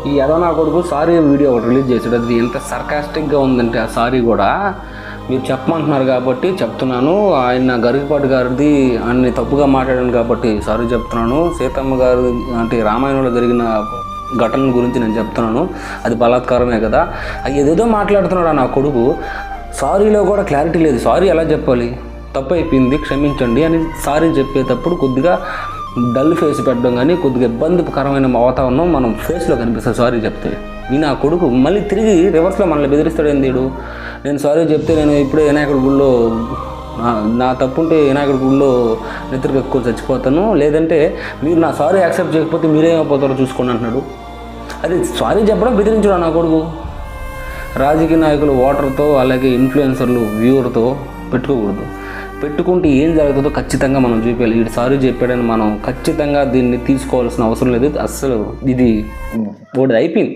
ఈ నా కొడుకు సారీ వీడియో ఒకటి రిలీజ్ చేశాడు. అది ఎంత సర్కాస్టిక్గా ఉందంటే ఆ సారీ కూడా మీరు చెప్పమంటున్నారు కాబట్టి చెప్తున్నాను. ఆయన గరికపాటి గారిది అన్ని తప్పుగా మాట్లాడాను కాబట్టి సారీ చెప్తున్నాను. సీతమ్మ గారు అంటే రామాయణంలో జరిగిన ఘటన గురించి నేను చెప్తున్నాను, అది బలాత్కారమే కదా, ఏదేదో మాట్లాడుతున్నాడు నా కొడుకు. సారీలో కూడా క్లారిటీ లేదు. సారీ ఎలా చెప్పాలి, తప్పు అయిపోయింది క్షమించండి అని సారీ చెప్పేటప్పుడు కొద్దిగా డల్ ఫేస్ పెట్టడం కానీ కొద్దిగా ఇబ్బందికరమైన వాతావరణం మనం ఫేస్లో కనిపిస్తుంది సారీ చెప్తే. ఈ నా కొడుకు మళ్ళీ తిరిగి రివర్స్లో మనల్ని బెదిరిస్తాడు. ఏంది నేను సారీ చెప్తే నేను ఇప్పుడే వినాయకుడి గుళ్ళో నా తప్పు ఉంటే వినాయకుడి గుళ్ళో నిద్రకు ఎక్కువ చచ్చిపోతాను, లేదంటే మీరు నా సారీ యాక్సెప్ట్ చేయకపోతే మీరేమైపోతారో చూసుకోండి అంటున్నాడు. అది సారీ చెప్పడం బెదిరించడం నా కొడుకు. రాజకీయ నాయకులు ఓటర్తో అలాగే ఇన్ఫ్లుయెన్సర్లు వ్యూవర్తో పెట్టుకోకూడదు. పెట్టుకుంటే ఏం జరుగుతుందో ఖచ్చితంగా మనం చూపించాలి. వీడు సారీ చెప్పాడని మనం ఖచ్చితంగా దీన్ని తీసుకోవాల్సిన అవసరం లేదు. అస్సలు ఇది ఒకటి అయిపోయింది.